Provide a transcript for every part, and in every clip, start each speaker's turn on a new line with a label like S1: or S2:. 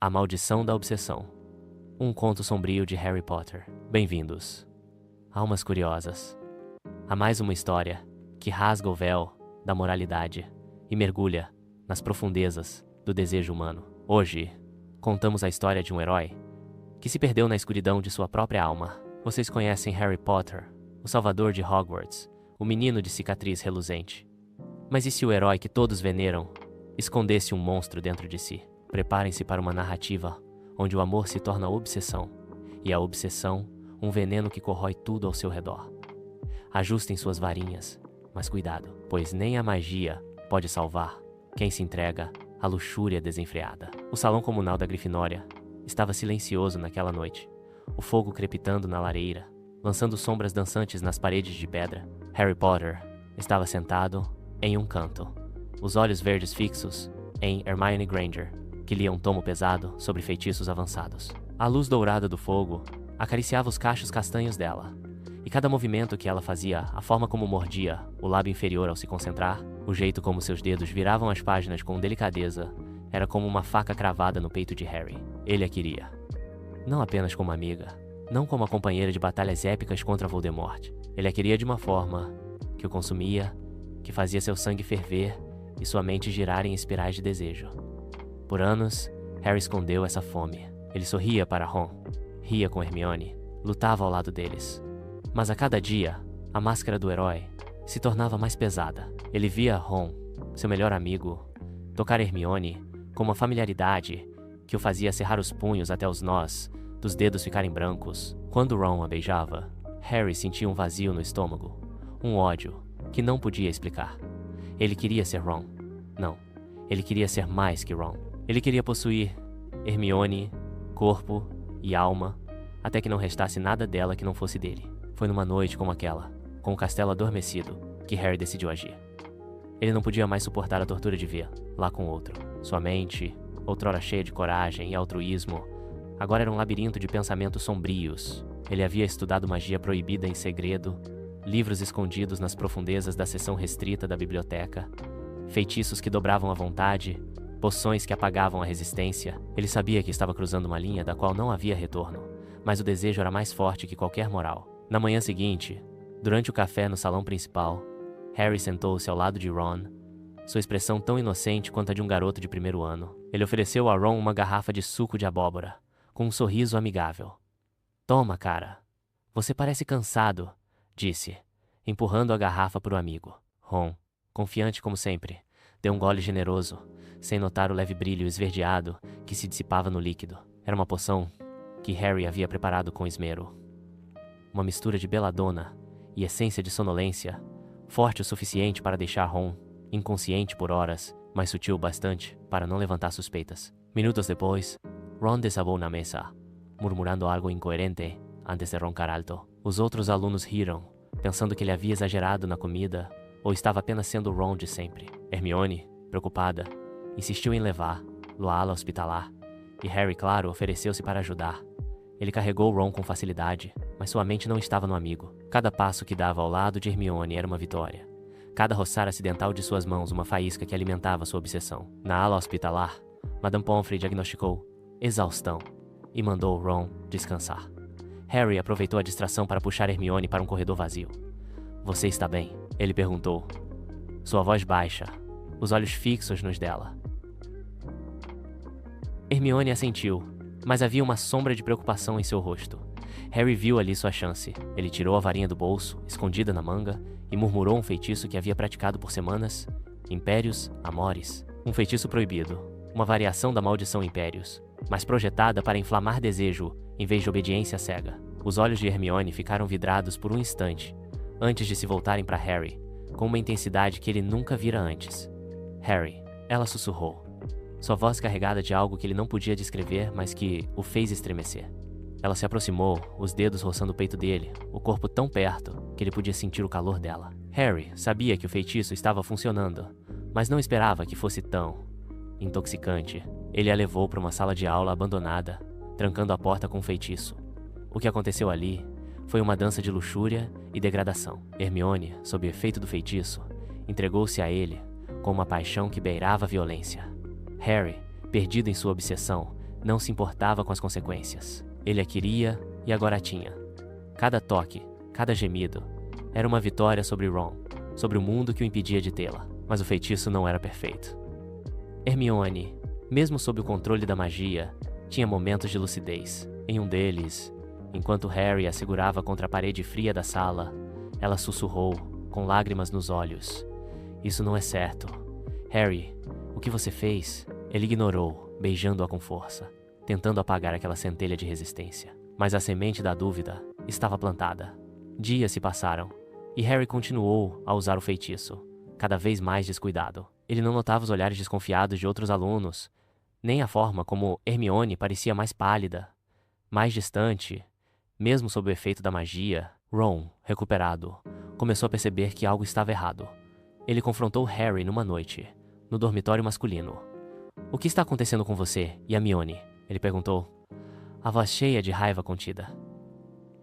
S1: A Maldição da Obsessão. Um conto sombrio de Harry Potter. Bem-vindos, almas curiosas, a mais uma história que rasga o véu da moralidade e mergulha nas profundezas do desejo humano. Hoje, contamos a história de um herói que se perdeu na escuridão de sua própria alma. Vocês conhecem Harry Potter, o salvador de Hogwarts, o menino de cicatriz reluzente. Mas e se o herói que todos veneram escondesse um monstro dentro de si? Preparem-se para uma narrativa onde o amor se torna obsessão e a obsessão um veneno que corrói tudo ao seu redor. Ajustem suas varinhas, mas cuidado, pois nem a magia pode salvar quem se entrega à luxúria desenfreada. O salão comunal da Grifinória estava silencioso naquela noite, o fogo crepitando na lareira, lançando sombras dançantes nas paredes de pedra. Harry Potter estava sentado em um canto, os olhos verdes fixos em Hermione Granger, que lia um tomo pesado sobre feitiços avançados. A luz dourada do fogo acariciava os cachos castanhos dela, e cada movimento que ela fazia, a forma como mordia o lábio inferior ao se concentrar, o jeito como seus dedos viravam as páginas com delicadeza, era como uma faca cravada no peito de Harry. Ele a queria. Não apenas como amiga, não como a companheira de batalhas épicas contra Voldemort. Ele a queria de uma forma que o consumia, que fazia seu sangue ferver e sua mente girar em espirais de desejo. Por anos, Harry escondeu essa fome. Ele sorria para Ron, ria com Hermione, lutava ao lado deles. Mas a cada dia, a máscara do herói se tornava mais pesada. Ele via Ron, seu melhor amigo, tocar Hermione com uma familiaridade que o fazia cerrar os punhos até os nós dos dedos ficarem brancos. Quando Ron a beijava, Harry sentia um vazio no estômago, um ódio que não podia explicar. Ele queria ser Ron. Não, ele queria ser mais que Ron. Ele queria possuir Hermione, corpo e alma, até que não restasse nada dela que não fosse dele. Foi numa noite como aquela, com o castelo adormecido, que Harry decidiu agir. Ele não podia mais suportar a tortura de ver, lá com outro. Sua mente, outrora cheia de coragem e altruísmo, agora era um labirinto de pensamentos sombrios. Ele havia estudado magia proibida em segredo, livros escondidos nas profundezas da seção restrita da biblioteca, feitiços que dobravam a vontade, poções que apagavam a resistência. Ele sabia que estava cruzando uma linha da qual não havia retorno, mas o desejo era mais forte que qualquer moral. Na manhã seguinte, durante o café no salão principal, Harry sentou-se ao lado de Ron, sua expressão tão inocente quanto a de um garoto de primeiro ano. Ele ofereceu a Ron uma garrafa de suco de abóbora, com um sorriso amigável. "Toma, cara. Você parece cansado", disse, empurrando a garrafa para o amigo. Ron, confiante como sempre, deu um gole generoso, sem notar o leve brilho esverdeado que se dissipava no líquido. Era uma poção que Harry havia preparado com esmero. Uma mistura de beladona e essência de sonolência, forte o suficiente para deixar Ron inconsciente por horas, mas sutil bastante para não levantar suspeitas. Minutos depois, Ron desabou na mesa, murmurando algo incoerente antes de roncar alto. Os outros alunos riram, pensando que ele havia exagerado na comida ou estava apenas sendo o Ron de sempre. Hermione, preocupada, insistiu em levá-lo à ala hospitalar, e Harry, claro, ofereceu-se para ajudar. Ele carregou Ron com facilidade, mas sua mente não estava no amigo. Cada passo que dava ao lado de Hermione era uma vitória. Cada roçar acidental de suas mãos uma faísca que alimentava sua obsessão. Na ala hospitalar, Madame Pomfrey diagnosticou exaustão e mandou Ron descansar. Harry aproveitou a distração para puxar Hermione para um corredor vazio. "Você está bem?" ele perguntou, sua voz baixa, os olhos fixos nos dela. Hermione assentiu, mas havia uma sombra de preocupação em seu rosto. Harry viu ali sua chance. Ele tirou a varinha do bolso, escondida na manga, e murmurou um feitiço que havia praticado por semanas: Impérios Amores. Um feitiço proibido, uma variação da maldição Impérios, mas projetada para inflamar desejo em vez de obediência cega. Os olhos de Hermione ficaram vidrados por um instante, antes de se voltarem para Harry, com uma intensidade que ele nunca vira antes. "Harry", ela sussurrou, sua voz carregada de algo que ele não podia descrever, mas que o fez estremecer. Ela se aproximou, os dedos roçando o peito dele, o corpo tão perto que ele podia sentir o calor dela. Harry sabia que o feitiço estava funcionando, mas não esperava que fosse tão intoxicante. Ele a levou para uma sala de aula abandonada, trancando a porta com o feitiço. O que aconteceu ali foi uma dança de luxúria e degradação. Hermione, sob o efeito do feitiço, entregou-se a ele com uma paixão que beirava a violência. Harry, perdido em sua obsessão, não se importava com as consequências. Ele a queria e agora a tinha. Cada toque, cada gemido, era uma vitória sobre Ron, sobre o mundo que o impedia de tê-la. Mas o feitiço não era perfeito. Hermione, mesmo sob o controle da magia, tinha momentos de lucidez. Em um deles, enquanto Harry a segurava contra a parede fria da sala, ela sussurrou, com lágrimas nos olhos: "Isso não é certo. Harry, o que você fez?" Ele ignorou, beijando-a com força, tentando apagar aquela centelha de resistência. Mas a semente da dúvida estava plantada. Dias se passaram, e Harry continuou a usar o feitiço, cada vez mais descuidado. Ele não notava os olhares desconfiados de outros alunos, nem a forma como Hermione parecia mais pálida, mais distante. Mesmo sob o efeito da magia, Ron, recuperado, começou a perceber que algo estava errado. Ele confrontou Harry numa noite, no dormitório masculino. "O que está acontecendo com você e Hermione?" ele perguntou, a voz cheia de raiva contida.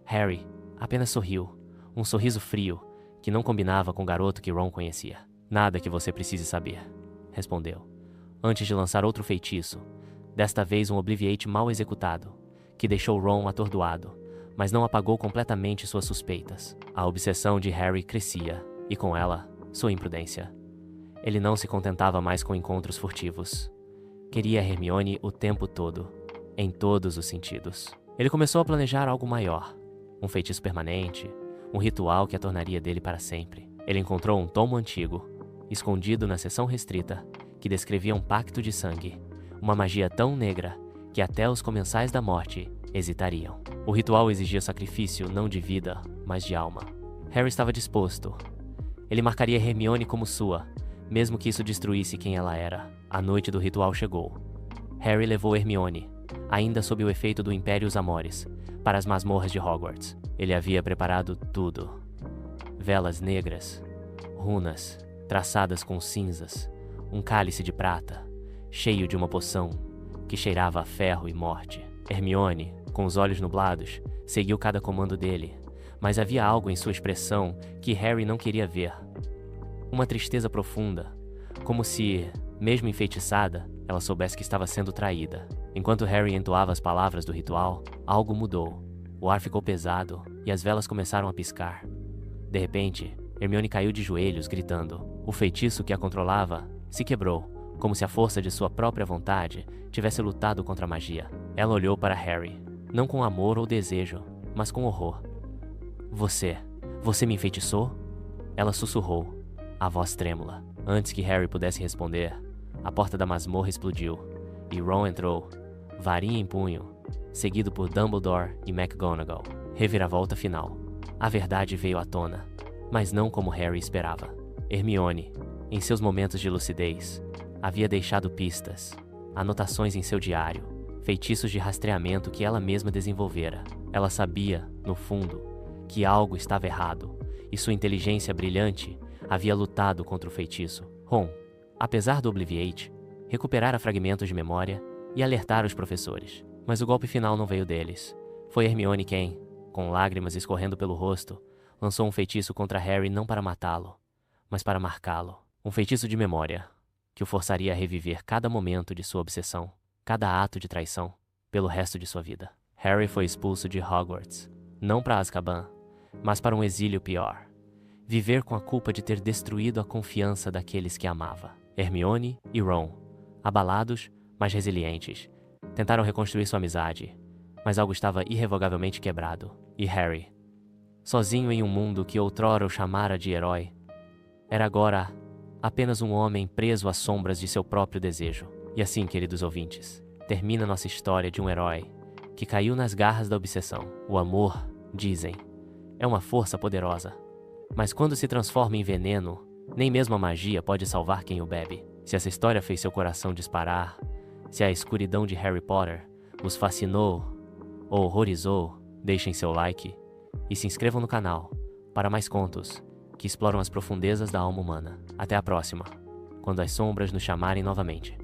S1: Harry apenas sorriu, um sorriso frio, que não combinava com o garoto que Ron conhecia. "Nada que você precise saber", respondeu, antes de lançar outro feitiço, desta vez um Obliviate mal executado, que deixou Ron atordoado, mas não apagou completamente suas suspeitas. A obsessão de Harry crescia, e com ela, sua imprudência. Ele não se contentava mais com encontros furtivos. Queria Hermione o tempo todo, em todos os sentidos. Ele começou a planejar algo maior, um feitiço permanente, um ritual que a tornaria dele para sempre. Ele encontrou um tomo antigo, escondido na seção restrita, que descrevia um pacto de sangue, uma magia tão negra que até os comensais da morte hesitariam. O ritual exigia sacrifício não de vida, mas de alma. Harry estava disposto. Ele marcaria Hermione como sua, mesmo que isso destruísse quem ela era. A noite do ritual chegou. Harry levou Hermione, ainda sob o efeito do Império Amores, para as masmorras de Hogwarts. Ele havia preparado tudo. Velas negras, runas, traçadas com cinzas, um cálice de prata, cheio de uma poção, que cheirava a ferro e morte. Hermione, com os olhos nublados, seguiu cada comando dele, mas havia algo em sua expressão que Harry não queria ver. Uma tristeza profunda, como se, mesmo enfeitiçada, ela soubesse que estava sendo traída. Enquanto Harry entoava as palavras do ritual, algo mudou. O ar ficou pesado e as velas começaram a piscar. De repente, Hermione caiu de joelhos, gritando. O feitiço que a controlava se quebrou, como se a força de sua própria vontade tivesse lutado contra a magia. Ela olhou para Harry, não com amor ou desejo, mas com horror. Você me enfeitiçou?" Ela sussurrou, a voz trêmula. Antes que Harry pudesse responder, a porta da masmorra explodiu, e Ron entrou, varinha em punho, seguido por Dumbledore e McGonagall. Reviravolta final. A verdade veio à tona, mas não como Harry esperava. Hermione, em seus momentos de lucidez, havia deixado pistas, anotações em seu diário, feitiços de rastreamento que ela mesma desenvolvera. Ela sabia, no fundo, que algo estava errado, e sua inteligência brilhante havia lutado contra o feitiço. Ron, apesar do Obliviate, recuperara fragmentos de memória e alertara os professores. Mas o golpe final não veio deles. Foi Hermione quem, com lágrimas escorrendo pelo rosto, lançou um feitiço contra Harry não para matá-lo, mas para marcá-lo. Um feitiço de memória, que o forçaria a reviver cada momento de sua obsessão, cada ato de traição, pelo resto de sua vida. Harry foi expulso de Hogwarts, não para Azkaban, mas para um exílio pior. Viver com a culpa de ter destruído a confiança daqueles que amava. Hermione e Ron, abalados, mas resilientes, tentaram reconstruir sua amizade, mas algo estava irrevogavelmente quebrado. E Harry, sozinho em um mundo que outrora o chamara de herói, era agora apenas um homem preso às sombras de seu próprio desejo. E assim, queridos ouvintes, termina nossa história de um herói que caiu nas garras da obsessão. O amor, dizem, é uma força poderosa, mas quando se transforma em veneno, nem mesmo a magia pode salvar quem o bebe. Se essa história fez seu coração disparar, se a escuridão de Harry Potter os fascinou ou horrorizou, deixem seu like e se inscrevam no canal para mais contos que exploram as profundezas da alma humana. Até a próxima, quando as sombras nos chamarem novamente.